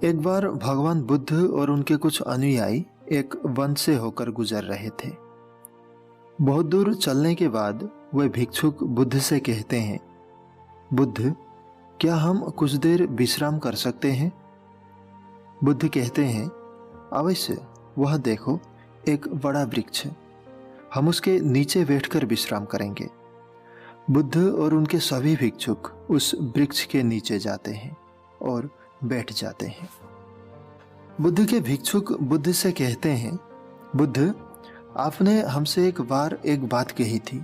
एक बार भगवान बुद्ध और उनके कुछ अनुयायी एक वन से होकर गुजर रहे थे। बहुत दूर चलने के बाद वे भिक्षुक बुद्ध से कहते हैं, बुद्ध, क्या हम कुछ देर विश्राम कर सकते हैं? बुद्ध कहते हैं, अवश्य। वह देखो, एक बड़ा वृक्ष है, हम उसके नीचे बैठकर विश्राम करेंगे। बुद्ध और उनके सभी भिक्षुक उस वृक्ष के नीचे जाते हैं और बैठ जाते हैं। बुद्ध के भिक्षुक बुद्ध से कहते हैं, बुद्ध, आपने हमसे एक बार एक बात कही थी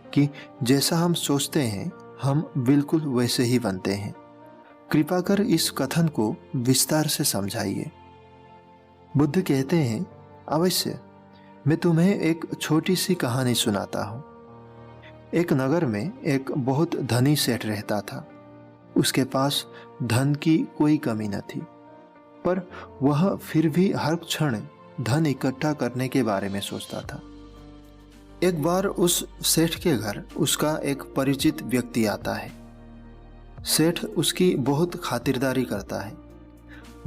कि जैसा हम सोचते हैं हम बिल्कुल वैसे ही बनते हैं। कृपा कर इस कथन को विस्तार से समझाइए। बुद्ध कहते हैं, अवश्य, मैं तुम्हें एक छोटी सी कहानी सुनाता हूँ। एक नगर में एक बहुत धनी सेठ रहता था। उसके पास धन की कोई कमी न थी, पर वह फिर भी हर क्षण धन इकट्ठा करने के बारे में सोचता था। एक बार उस सेठ के घर उसका एक परिचित व्यक्ति आता है। सेठ उसकी बहुत खातिरदारी करता है।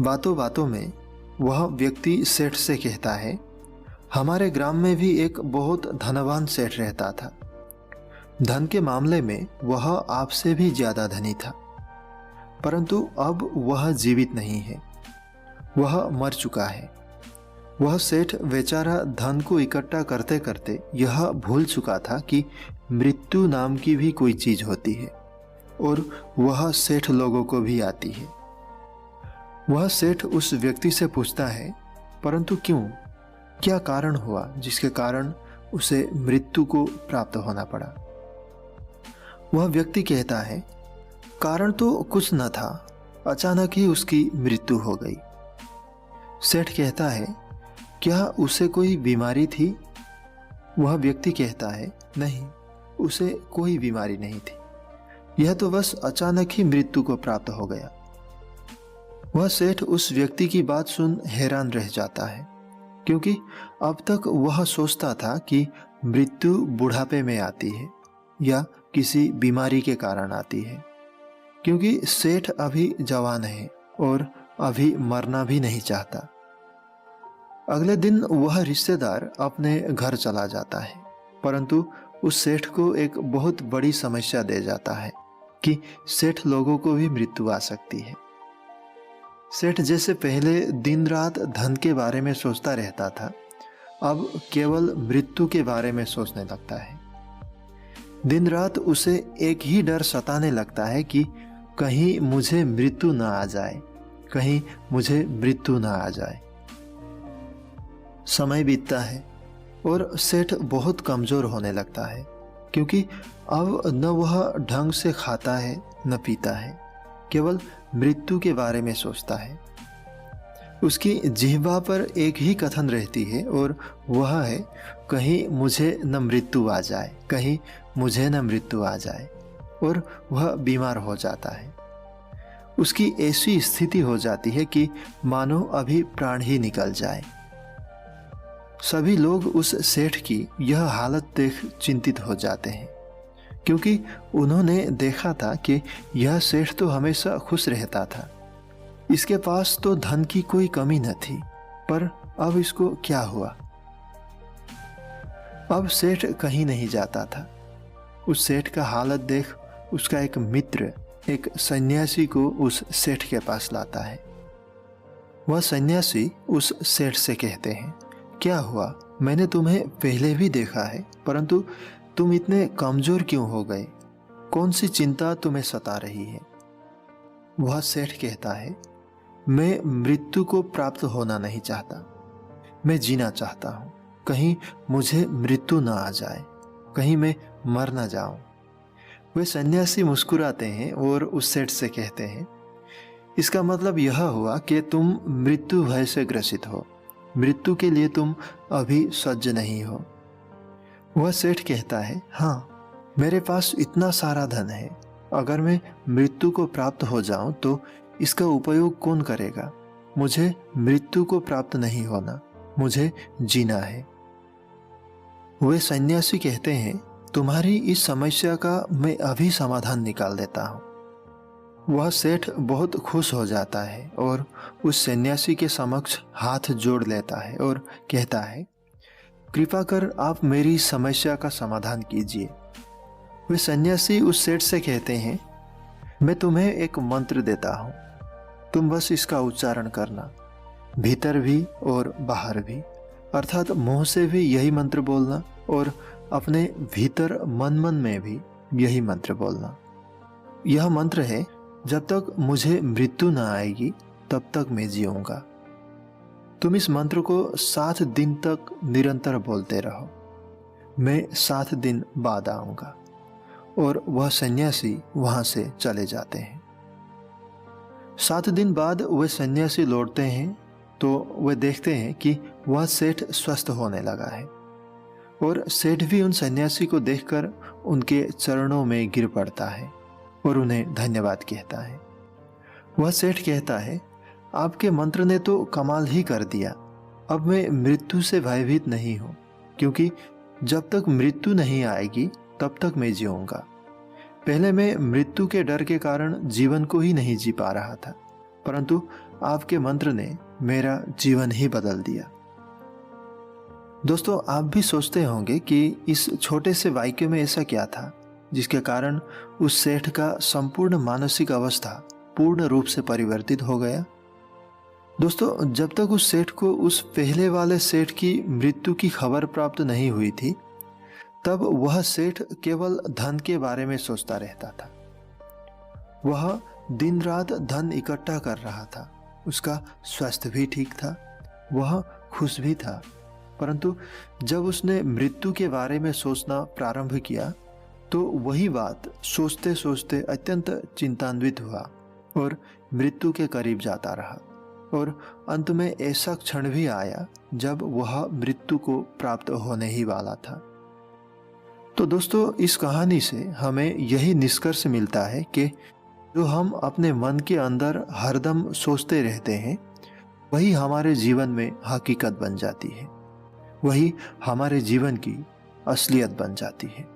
बातों बातों में वह व्यक्ति सेठ से कहता है, हमारे ग्राम में भी एक बहुत धनवान सेठ रहता था। धन के मामले में वह आपसे भी ज्यादा धनी था, परंतु अब वह जीवित नहीं है, वह मर चुका है। वह सेठ बेचारा धन को इकट्ठा करते करते यह भूल चुका था कि मृत्यु नाम की भी कोई चीज होती है और वह सेठ लोगों को भी आती है। वह सेठ उस व्यक्ति से पूछता है, परंतु क्यों? क्या कारण हुआ जिसके कारण उसे मृत्यु को प्राप्त होना पड़ा? वह व्यक्ति कहता है, कारण तो कुछ न था, अचानक ही उसकी मृत्यु हो गई। सेठ कहता है, क्या उसे कोई बीमारी थी? वह व्यक्ति कहता है, नहीं, उसे कोई बीमारी नहीं थी, यह तो बस अचानक ही मृत्यु को प्राप्त हो गया। वह सेठ उस व्यक्ति की बात सुन हैरान रह जाता है, क्योंकि अब तक वह सोचता था कि मृत्यु बुढ़ापे में आती है या किसी बीमारी के कारण आती है, क्योंकि सेठ अभी जवान है और अभी मरना भी नहीं चाहता। अगले दिन वह रिश्तेदार अपने घर चला जाता है, परंतु उस सेठ को एक बहुत बड़ी समस्या दे जाता है कि सेठ लोगों को भी मृत्यु आ सकती है। सेठ जैसे पहले दिन रात धन के बारे में सोचता रहता था, अब केवल मृत्यु के बारे में सोचने लगता है। दिन रात उसे एक ही डर सताने लगता है कि कहीं मुझे मृत्यु न आ जाए, कहीं मुझे मृत्यु न आ जाए। समय बीतता है और सेठ बहुत कमजोर होने लगता है, क्योंकि अब न वह ढंग से खाता है न पीता है, केवल मृत्यु के बारे में सोचता है। उसकी जिह्वा पर एक ही कथन रहती है और वह है, कहीं मुझे न मृत्यु आ जाए, कहीं मुझे न मृत्यु आ जाए, और वह बीमार हो जाता है। उसकी ऐसी स्थिति हो जाती है कि मानो अभी प्राण ही निकल जाए। सभी लोग उस सेठ की यह हालत देख चिंतित हो जाते हैं, क्योंकि उन्होंने देखा था कि यह सेठ तो हमेशा खुश रहता था, इसके पास तो धन की कोई कमी न थी, पर अब इसको क्या हुआ? अब सेठ कहीं नहीं जाता था। उस सेठ का हालत देख उसका एक मित्र एक सन्यासी को उस सेठ के पास लाता है। वह सन्यासी उस सेठ से कहते हैं, क्या हुआ? मैंने तुम्हें पहले भी देखा है, परंतु तुम इतने कमजोर क्यों हो गए? कौन सी चिंता तुम्हें सता रही है? वह सेठ कहता है, मैं मृत्यु को प्राप्त होना नहीं चाहता, मैं जीना चाहता हूँ। कहीं मुझे मृत्यु न आ जाए, कहीं मैं मर न जाऊं। वे सन्यासी मुस्कुराते हैं और उस सेठ से कहते हैं, इसका मतलब यह हुआ कि तुम मृत्यु भय से ग्रसित हो, मृत्यु के लिए तुम अभी सज्ज नहीं हो। वह सेठ कहता है, हाँ, मेरे पास इतना सारा धन है, अगर मैं मृत्यु को प्राप्त हो जाऊं तो इसका उपयोग कौन करेगा? मुझे मृत्यु को प्राप्त नहीं होना, मुझे जीना है। वे सन्यासी कहते हैं, तुम्हारी इस समस्या का मैं अभी समाधान निकाल देता हूं। वह सेठ बहुत खुश हो जाता है और उस सन्यासी के समक्ष हाथ जोड़ लेता है और कहता है, कृपा कर आप मेरी समस्या का समाधान कीजिए। वे सन्यासी उस सेठ से कहते हैं, मैं तुम्हें एक मंत्र देता हूँ, तुम बस इसका उच्चारण करना, भीतर भी और बाहर भी, अर्थात मुंह से भी यही मंत्र बोलना और अपने भीतर मन मन में भी यही मंत्र बोलना। यह मंत्र है, जब तक मुझे मृत्यु न आएगी तब तक मैं जीऊंगा। तुम इस मंत्र को 7 दिन तक निरंतर बोलते रहो। मैं 7 दिन बाद आऊंगा। और वह सन्यासी वहां से चले जाते हैं। 7 दिन बाद वे सन्यासी लौटते हैं तो वे देखते हैं कि वह सेठ स्वस्थ होने लगा है और सेठ भी उन सन्यासी को देखकर उनके चरणों में गिर पड़ता है और उन्हें धन्यवाद कहता है। वह सेठ कहता है, आपके मंत्र ने तो कमाल ही कर दिया। अब मैं मृत्यु से भयभीत नहीं हूं, क्योंकि जब तक मृत्यु नहीं आएगी तब तक मैं जीऊंगा। पहले मैं मृत्यु के डर के कारण जीवन को ही नहीं जी पा रहा था, परंतु आपके मंत्र ने मेरा जीवन ही बदल दिया। दोस्तों, आप भी सोचते होंगे कि इस छोटे से वाक्य में ऐसा क्या था जिसके कारण उस सेठ का संपूर्ण मानसिक अवस्था पूर्ण रूप से परिवर्तित हो गया। दोस्तों, जब तक उस सेठ को उस पहले वाले सेठ की मृत्यु की खबर प्राप्त नहीं हुई थी, तब वह सेठ केवल धन के बारे में सोचता रहता था। वह दिन रात धन इकट्ठा कर रहा था। उसका स्वास्थ्य भी ठीक था, वह खुश भी था। परंतु जब उसने मृत्यु के बारे में सोचना प्रारंभ किया तो वही बात सोचते सोचते अत्यंत चिंतान्वित हुआ और मृत्यु के करीब जाता रहा। और अंत में ऐसा क्षण भी आया जब वह मृत्यु को प्राप्त होने ही वाला था। तो दोस्तों, इस कहानी से हमें यही निष्कर्ष मिलता है कि जो हम अपने मन के अंदर हरदम सोचते रहते हैं, वही हमारे जीवन में हकीकत बन जाती है, वही हमारे जीवन की असलियत बन जाती है।